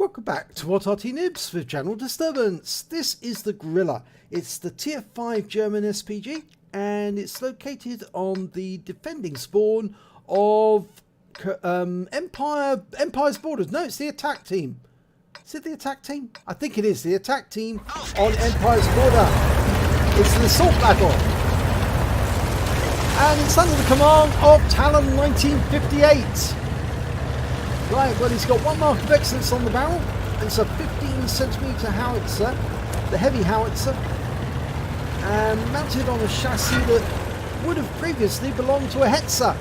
Welcome back to Arty Noobs with Channel Disturbance. This is the Grille. It's the Tier 5 German SPG and it's located on the defending spawn of Empire's borders. No, it's the attack team. Is it the attack team? I think it is the attack team on Empire's border. It's an assault battle. And it's under the command of Talon 1958. Right, well, he's got one mark of excellence on the barrel. It's a 15cm howitzer, the heavy howitzer, and mounted on a chassis that would have previously belonged to a Hetzer.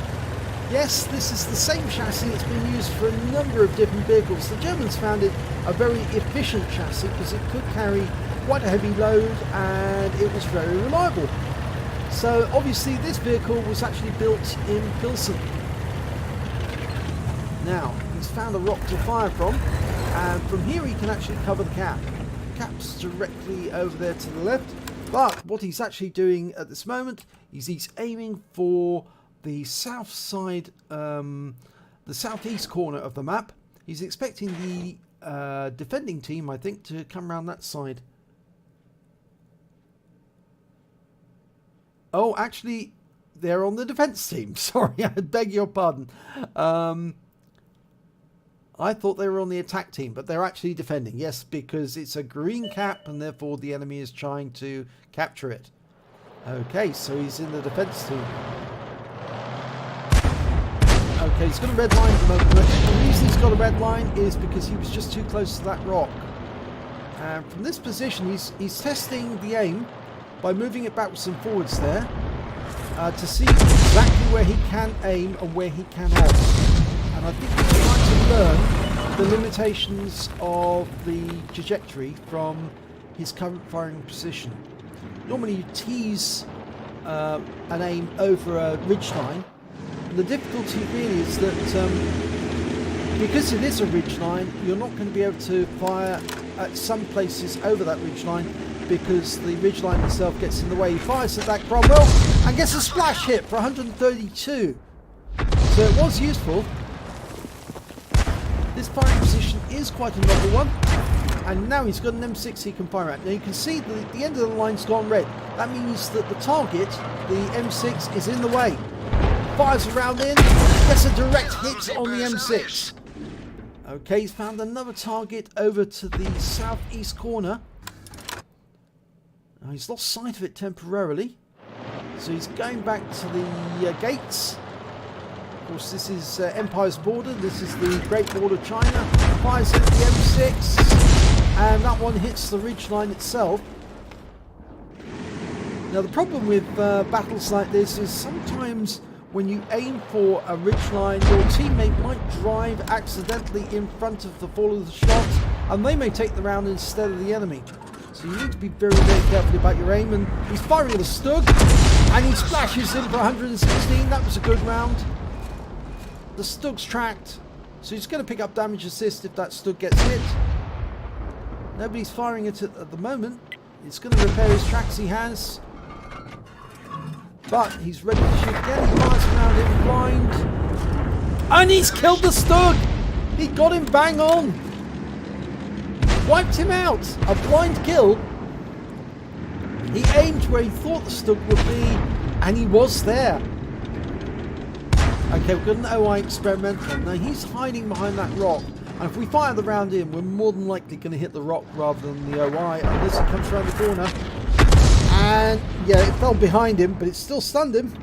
Yes, this is the same chassis that's been used for a number of different vehicles. The Germans found it a very efficient chassis because it could carry quite a heavy load and it was very reliable. So obviously this vehicle was actually built in Pilsen. Now, he's found a rock to fire from, and from here he can actually cover the cap. The cap's directly over there to the left, but what he's actually doing at this moment is he's aiming for the south side, the southeast corner of the map. He's expecting the defending team, I think, to come around that side. Oh, actually, they're on the defense team. Sorry, I beg your pardon. I thought they were on the attack team, but they're actually defending. Yes, because it's a green cap and therefore the enemy is trying to capture it. Okay, so he's in the defense team. Okay, he's got a red line at the moment. The reason he's got a red line is because he was just too close to that rock. And from this position, he's testing the aim by moving it backwards and forwards there to see exactly where he can aim and where he cannot. And I think he's trying to learn the limitations of the trajectory from his current firing position. Normally you tease an aim over a ridgeline. The difficulty really is that because it is a ridgeline, you're not going to be able to fire at some places over that ridgeline because the ridgeline itself gets in the way. He fires at that Cromwell and gets a splash hit for 132. So it was useful. This firing position is quite a novel one, and now he's got an M6 he can fire at. Now you can see that the end of the line's gone red. That means that the target, the M6, is in the way. Fires around in, gets a direct hit on the M6. Okay, he's found another target over to the southeast corner. Now he's lost sight of it temporarily, so he's going back to the gates. Of course, this is Empire's border. This is the Great Wall of China. Fires at the M6, and that one hits the ridgeline itself. Now, the problem with battles like this is sometimes when you aim for a ridgeline, your teammate might drive accidentally in front of the fall of the shot, and they may take the round instead of the enemy. So you need to be very, very careful about your aim. And he's firing at a Stug, and he splashes in for 116. That was a good round. The Stug's tracked, so he's going to pick up damage assist if that Stug gets hit. Nobody's firing at it at the moment. It's going to repair his tracks he has. But he's ready to shoot again. He fires around him blind. And he's killed the Stug! He got him bang on! Wiped him out! A blind kill. He aimed where he thought the Stug would be, and he was there. Okay, we've got an OI experimental. Now he's hiding behind that rock, and if we fire the round in, we're more than likely going to hit the rock rather than the OI, unless it comes around the corner. And yeah, it fell behind him, but it still stunned him.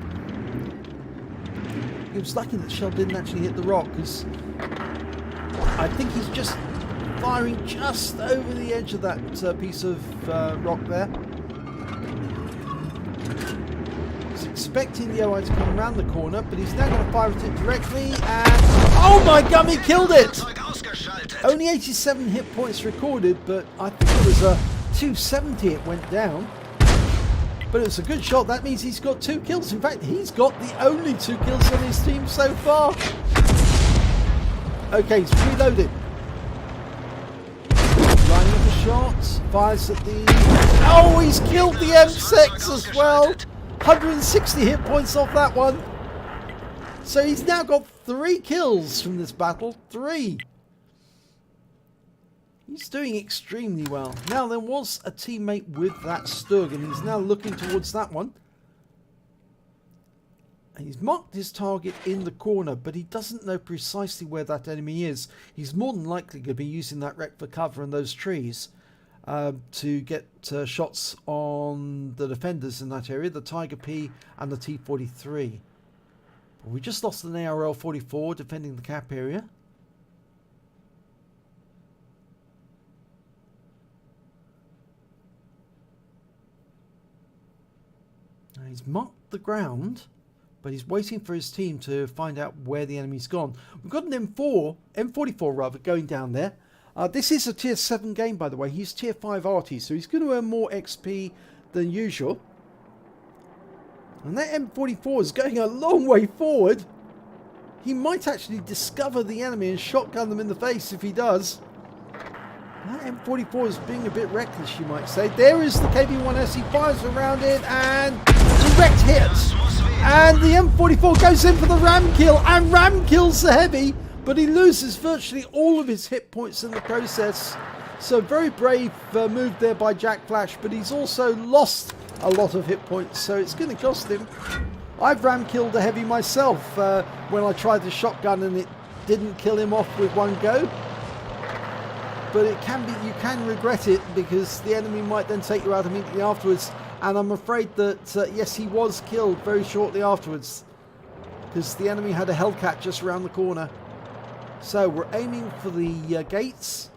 He was lucky that the shell didn't actually hit the rock, because I think he's just firing just over the edge of that piece of rock there. Expecting the OI to come around the corner, but he's now going to fire at it directly, and oh my god, he killed it! Only 87 hit points recorded, but I think it was a 270 it went down. But it's a good shot. That means he's got 2 kills. In fact, he's got the only 2 kills on his team so far. Okay, he's reloaded. Lining up a shot, fires at the... Oh, he's killed the M6 as well! 160 hit points off that one. So he's now got 3 kills from this battle. 3. He's doing extremely well. Now, there was a teammate with that Stug, and he's now looking towards that one. And he's marked his target in the corner, but he doesn't know precisely where that enemy is. He's more than likely going to be using that wreck for cover in those trees to get shots on the defenders in that area, the Tiger P and the T-43. But we just lost an ARL-44 defending the cap area. Now he's marked the ground, but he's waiting for his team to find out where the enemy's gone. We've got an M44 rather, going down there. This is a tier 7 game, by the way. He's tier 5 Arty, so he's going to earn more XP than usual. And that M44 is going a long way forward. He might actually discover the enemy and shotgun them in the face if he does. That M44 is being a bit reckless, you might say. There is the KV-1S. He fires around it and direct hit. And the M44 goes in for the ram kill, and ram kills the heavy, but he loses virtually all of his hit points in the process. So very brave move there by Jack Flash, but he's also lost a lot of hit points, so it's going to cost him. I've ram killed a heavy myself when I tried the shotgun, and it didn't kill him off with one go. But it can be, you can regret it, because the enemy might then take you out immediately afterwards. And I'm afraid that, yes, he was killed very shortly afterwards, because the enemy had a Hellcat just around the corner. So we're aiming for the gates.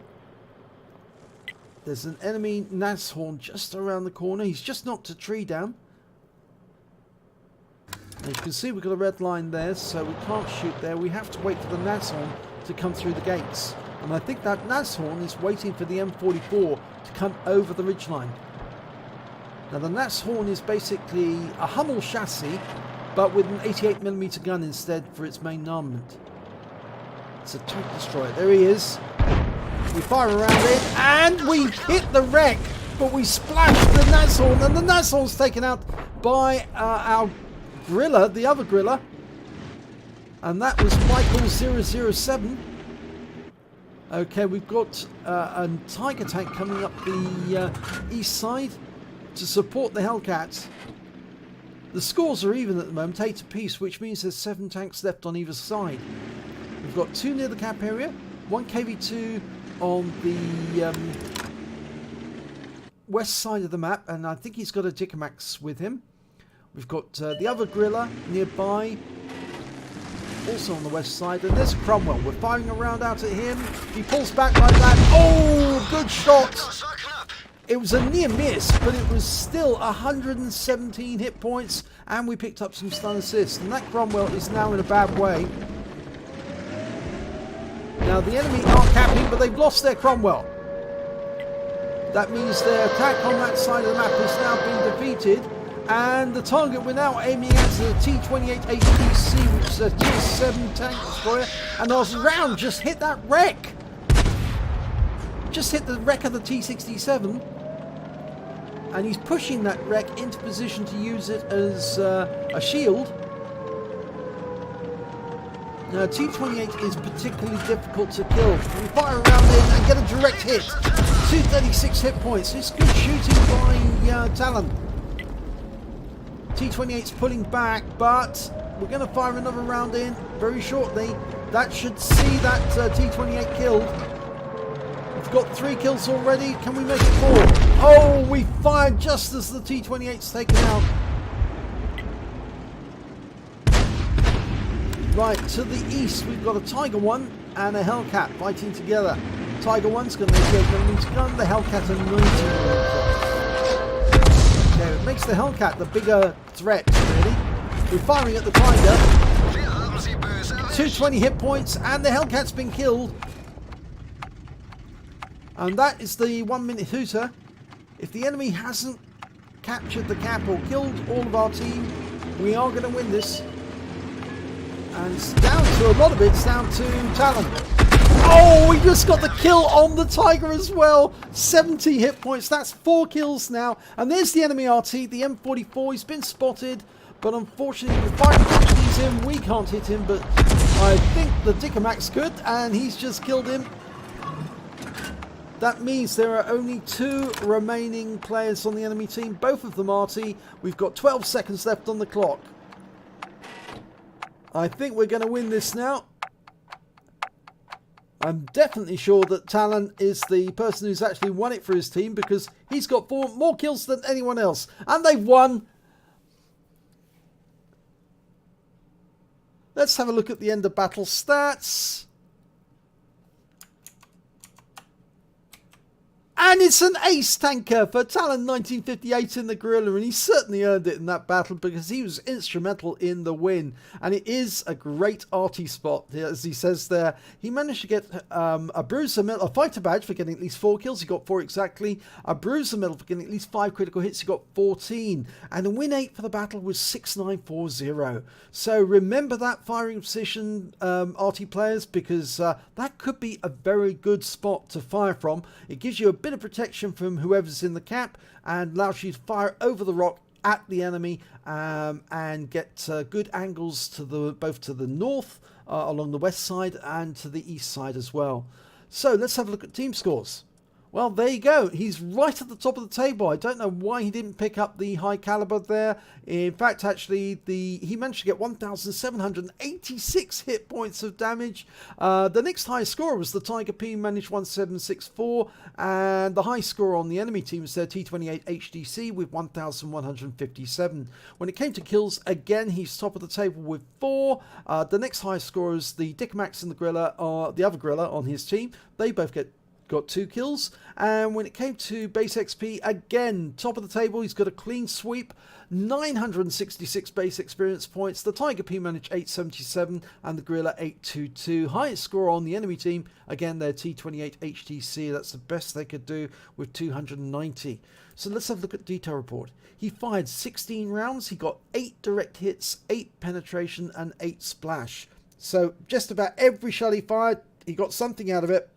There's an enemy Nashorn just around the corner. He's just knocked a tree down. And you can see we've got a red line there, so we can't shoot there. We have to wait for the Nashorn to come through the gates. And I think that Nashorn is waiting for the M44 to come over the ridgeline. Now the Nashorn is basically a Hummel chassis, but with an 88mm gun instead for its main armament. It's a tank destroyer. There he is. We fire around it, and we hit the wreck, but we splash the Nashorn, and the Nashorn's taken out by our Grille, the other Grille. And that was Michael 007. Okay, we've got a Tiger tank coming up the east side to support the Hellcats. The scores are even at the moment, 8 apiece, which means there's 7 tanks left on either side. We've got 2 near the cap area, 1 KV-2 on the west side of the map, and I think he's got a Dicamax with him. We've got the other Grille nearby, also on the west side, and there's Cromwell. We're firing a round out at him. He pulls back like that. Oh, good shot! It was a near miss, but it was still 117 hit points, and we picked up some stun assists. And that Cromwell is now in a bad way. Now the enemy aren't capping, but they've lost their Cromwell. That means their attack on that side of the map has now been defeated. And the target we're now aiming at is the T-28 HPC, which is a tier 7 tank destroyer. And our round just hit that wreck. Just hit the wreck of the T-67. And he's pushing that wreck into position to use it as a shield. Now, T-28 is particularly difficult to kill. We fire around it and get a direct hit. 236 hit points. It's good shooting by Talon. T-28's pulling back, but we're going to fire another round in very shortly. That should see that T-28 killed. We've got 3 kills already. Can we make it 4? Oh, we fired just as the T-28's taken out. Right, to the east, we've got a Tiger 1 and a Hellcat fighting together. Tiger 1's going to make a millimeter gun, the Hellcat a 90mm. Okay, it makes the Hellcat the bigger threat, really. We're firing at the Tiger. 220 hit points, and the Hellcat's been killed. And that is the 1-minute hooter. If the enemy hasn't captured the cap or killed all of our team, we are going to win this. And it's down to a lot of it's down to Talon. Oh, we just got the kill on the Tiger as well. 70 hit points. That's 4 kills now. And there's the enemy RT, the M44. He's been spotted, but unfortunately, the firing he's in, we can't hit him. But I think the Dicamax could, and he's just killed him. That means there are only 2 remaining players on the enemy team, both of them Arty. We've got 12 seconds left on the clock. I think we're going to win this now. I'm definitely sure that Talon is the person who's actually won it for his team, because he's got more kills than anyone else. And they've won. Let's have a look at the end of battle stats. And it's an ace tanker for Talon 1958 in the Grille, and he certainly earned it in that battle because he was instrumental in the win. And it is a great Arty spot, as he says there. He managed to get a bruiser medal, a fighter badge for getting at least 4 kills. He got 4 exactly. A bruiser medal for getting at least 5 critical hits. He got 14. And the win 8 for the battle was 6940. So remember that firing position, Arty players, because that could be a very good spot to fire from. It gives you a bit of protection from whoever's in the cap and allows you to fire over the rock at the enemy and get good angles to both to the north along the west side and to the east side as well. So let's have a look at team scores. Well, there you go. He's right at the top of the table. I don't know why he didn't pick up the high caliber there. In fact, actually, he managed to get 1,786 hit points of damage. The next highest score was the Tiger P, managed 1,764. And the high score on the enemy team was their T28 HDC with 1,157. When it came to kills, again, he's top of the table with 4. The next highest score is the Dicmax and the Grille, the other Grille on his team. They both got 2 kills. And when it came to base XP, again, top of the table, he's got a clean sweep, 966 base experience points. The Tiger P managed 877 and the Grille 822. Highest score on the enemy team, again, their T28 HTC. That's the best they could do with 290. So let's have a look at the detail report. He fired 16 rounds. He got 8 direct hits, 8 penetration and 8 splash. So just about every shot he fired, he got something out of it.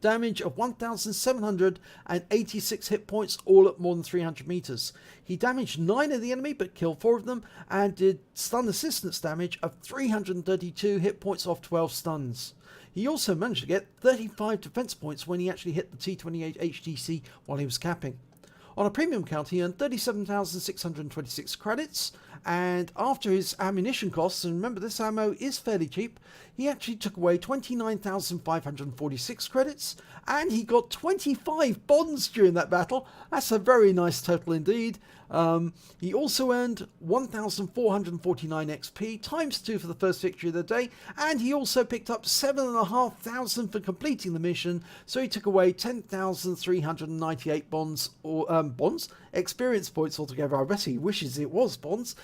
Damage of 1,786 hit points, all at more than 300 meters. He damaged 9 of the enemy but killed 4 of them, and did stun assistance damage of 332 hit points off 12 stuns. He also managed to get 35 defense points when he actually hit the T28 HTC while he was capping. On a premium count, he earned 37,626 credits, and after his ammunition costs, and remember this ammo is fairly cheap, he actually took away 29,546 credits, and he got 25 bonds during that battle. That's a very nice total indeed. He also earned 1,449 XP, times 2 for the first victory of the day, and he also picked up 7,500 for completing the mission, so he took away 10,398 bonds, or experience points altogether. I bet he wishes it was bonds.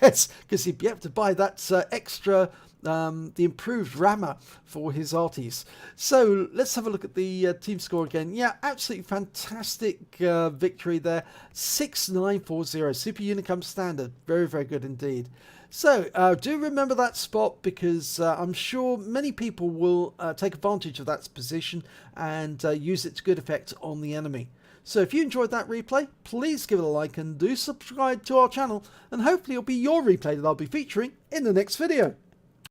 Yes, because he'd be able to buy that extra, the improved rammer for his Arties. So let's have a look at the team score again. Yeah, absolutely fantastic victory there. 6,940, Super Unicum standard. Very, very good indeed. So do remember that spot, because I'm sure many people will take advantage of that position and use it to good effect on the enemy. So if you enjoyed that replay, please give it a like and do subscribe to our channel, and hopefully it'll be your replay that I'll be featuring in the next video.